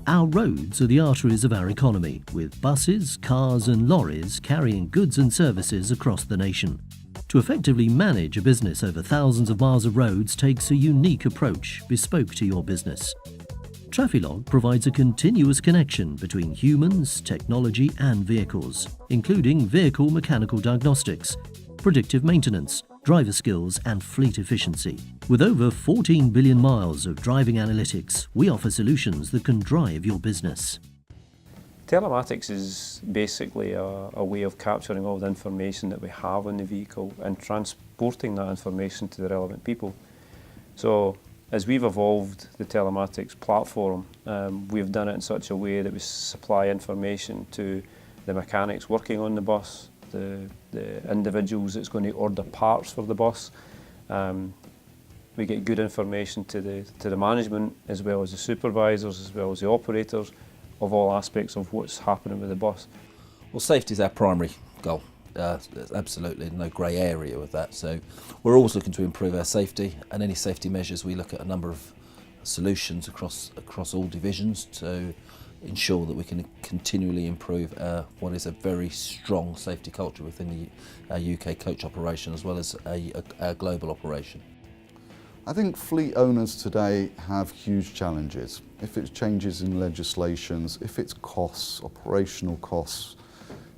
Our roads are the arteries of our economy, with buses, cars and lorries carrying goods and services across the nation. To effectively manage a business over thousands of miles of roads takes a unique approach bespoke to your business. Traffilog provides a continuous connection between humans, technology and vehicles, including vehicle mechanical diagnostics, predictive maintenance, driver skills and fleet efficiency. With over 14 billion miles of driving analytics, we offer solutions that can drive your business. Telematics is basically a way of capturing all the information that we have on the vehicle and transporting that information to the relevant people. So as we've evolved the telematics platform, we've done it in such a way that we supply information to the mechanics working on the bus, the individuals that's going to order parts for the bus. We get good information to the management as well as the supervisors, as well as the operators of all aspects of what's happening with the bus. Well, safety is our primary goal. There's absolutely no grey area with that. So we're always looking to improve our safety, and any safety measures we look at a number of solutions across all divisions to ensure that we can continually improve what is a very strong safety culture within our UK coach operation as well as our global operation. I think fleet owners today have huge challenges. If it's changes in legislations, if it's costs, operational costs,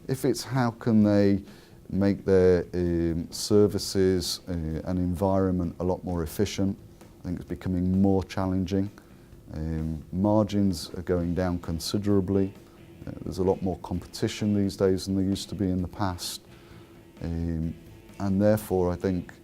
if it's how can they make their services and environment a lot more efficient. I think it's becoming more challenging. Margins are going down considerably. There's a lot more competition these days than there used to be in the past. And therefore I think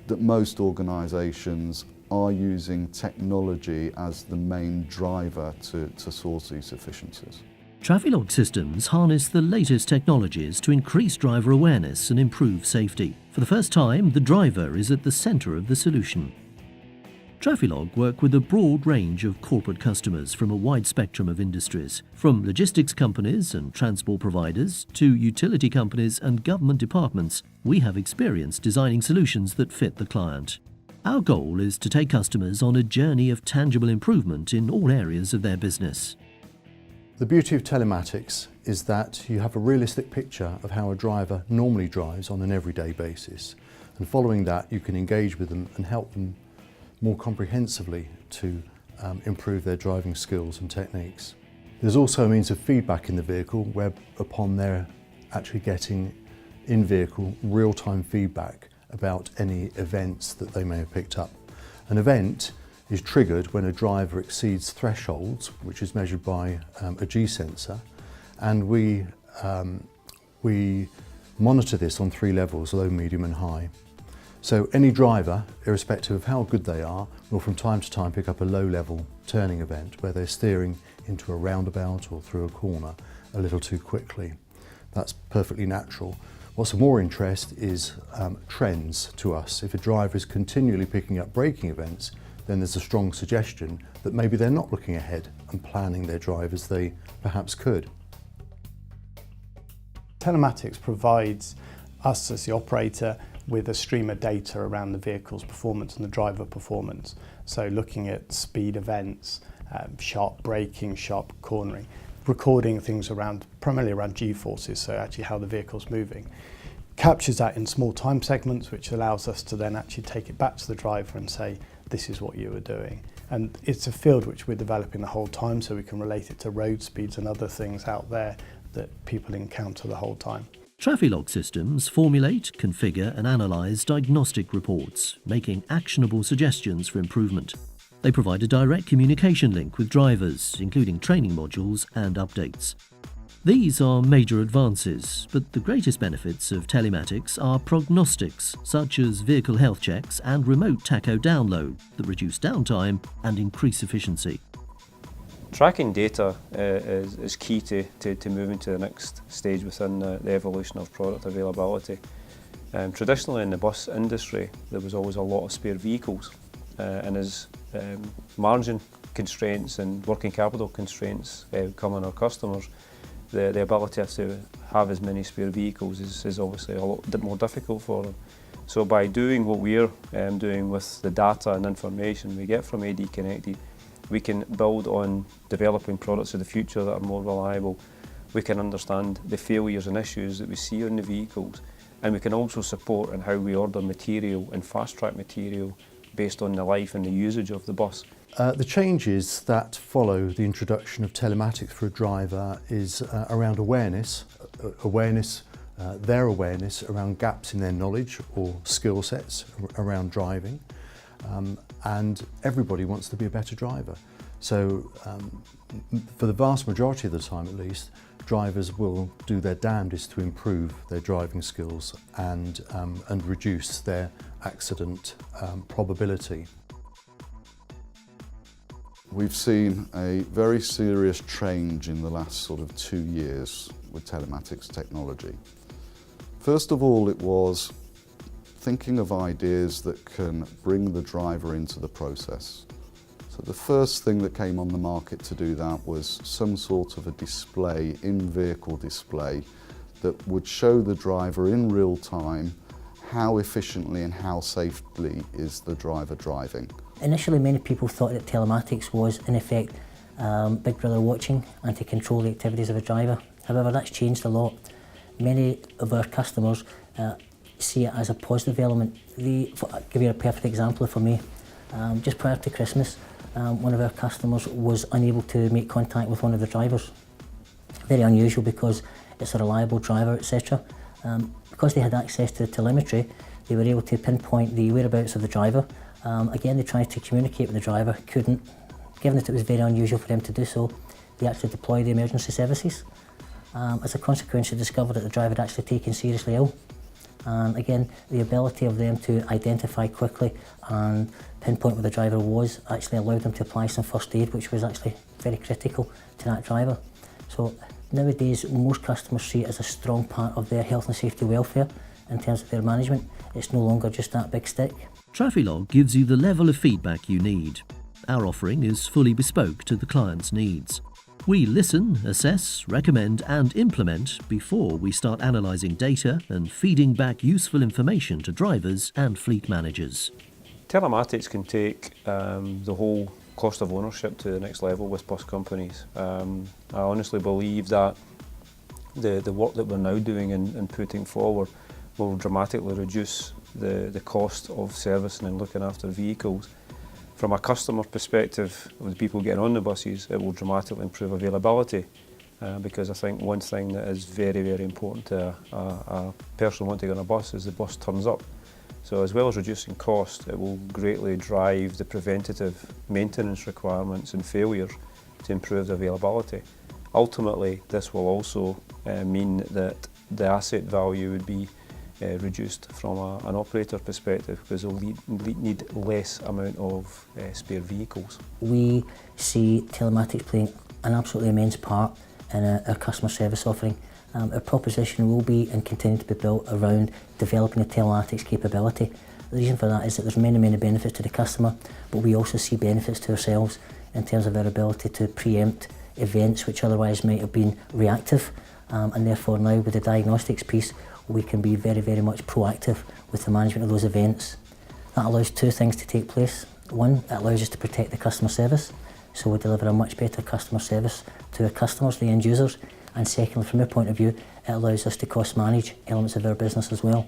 that most organisations are using technology as the main driver to source these efficiencies. Traffilog systems harness the latest technologies to increase driver awareness and improve safety. For the first time, the driver is at the centre of the solution. Traffilog work with a broad range of corporate customers from a wide spectrum of industries, from logistics companies and transport providers to utility companies and government departments. We have experience designing solutions that fit the client. Our goal is to take customers on a journey of tangible improvement in all areas of their business. The beauty of telematics is that you have a realistic picture of how a driver normally drives on an everyday basis, and following that you can engage with them and help them more comprehensively to improve their driving skills and techniques. There's also a means of feedback in the vehicle whereupon they're actually getting in-vehicle real-time feedback about any events that they may have picked up. An event is triggered when a driver exceeds thresholds, which is measured by a G-sensor, and we monitor this on 3 levels, low, medium and high. So any driver, irrespective of how good they are, will from time to time pick up a low-level turning event where they're steering into a roundabout or through a corner a little too quickly. That's perfectly natural. What's of more interest is trends to us. If a driver is continually picking up braking events, then there's a strong suggestion that maybe they're not looking ahead and planning their drive as they perhaps could. Telematics provides us as the operator with a stream of data around the vehicle's performance and the driver performance. So looking at speed events, sharp braking, sharp cornering, recording things primarily around G-forces, so actually how the vehicle's moving. Captures that in small time segments, which allows us to then actually take it back to the driver and say, this is what you were doing. And it's a field which we're developing the whole time, so we can relate it to road speeds and other things out there that people encounter the whole time. Traffilog systems formulate, configure and analyse diagnostic reports, making actionable suggestions for improvement. They provide a direct communication link with drivers, including training modules and updates. These are major advances, but the greatest benefits of telematics are prognostics, such as vehicle health checks and remote tacho download that reduce downtime and increase efficiency. Tracking data is key to moving to the next stage within the evolution of product availability. Traditionally in the bus industry there was always a lot of spare vehicles, and as margin constraints and working capital constraints come on our customers, the ability to have as many spare vehicles is obviously a lot more difficult for them. So by doing what we're doing with the data and information we get from AD Connected, we can build on developing products of the future that are more reliable. We can understand the failures and issues that we see on the vehicles, and we can also support in how we order material and fast-track material based on the life and the usage of the bus. The changes that follow the introduction of telematics for a driver is around awareness, their awareness around gaps in their knowledge or skill sets around driving, and everybody wants to be a better driver. So for the vast majority of the time at least, drivers will do their damnedest to improve their driving skills and reduce their accident probability. We've seen a very serious change in the last sort of 2 years with telematics technology. First of all, it was thinking of ideas that can bring the driver into the process. So the first thing that came on the market to do that was some sort of a display, in-vehicle display, that would show the driver in real time how efficiently and how safely is the driver driving. Initially, many people thought that telematics was, in effect, Big Brother watching and to control the activities of a driver. However, that's changed a lot. Many of our customers see it as a positive element. I'll give you a perfect example for me. Just prior to Christmas, one of our customers was unable to make contact with one of the drivers. Very unusual because it's a reliable driver, etc. Because they had access to the telemetry, they were able to pinpoint the whereabouts of the driver. Again, they tried to communicate with the driver, couldn't. Given that it was very unusual for them to do so, they actually deployed the emergency services. As a consequence, they discovered that the driver had actually taken seriously ill. And again, the ability of them to identify quickly and pinpoint where the driver was actually allowed them to apply some first aid, which was actually very critical to that driver. So nowadays, most customers see it as a strong part of their health and safety welfare in terms of their management. It's no longer just that big stick. Traffilog gives you the level of feedback you need. Our offering is fully bespoke to the client's needs. We listen, assess, recommend and implement before we start analysing data and feeding back useful information to drivers and fleet managers. Telematics can take the whole cost of ownership to the next level with bus companies. I honestly believe that the work that we're now doing and putting forward will dramatically reduce the cost of servicing and looking after vehicles. From a customer perspective, with the people getting on the buses, it will dramatically improve availability because I think one thing that is very, very important to a person wanting to get on a bus is the bus turns up. So as well as reducing cost, it will greatly drive the preventative maintenance requirements and failures to improve the availability. Ultimately, this will also mean that the asset value would be reduced from an operator perspective because they'll need less amount of spare vehicles. We see telematics playing an absolutely immense part in our customer service offering. Our proposition will be and continue to be built around developing a telematics capability. The reason for that is that there's many, many benefits to the customer, but we also see benefits to ourselves in terms of our ability to preempt events which otherwise might have been reactive, and therefore now with the diagnostics piece we can be very, very much proactive with the management of those events. That allows two things to take place. One, it allows us to protect the customer service, so we deliver a much better customer service to our customers, the end users, and secondly, from our point of view, it allows us to cost manage elements of our business as well.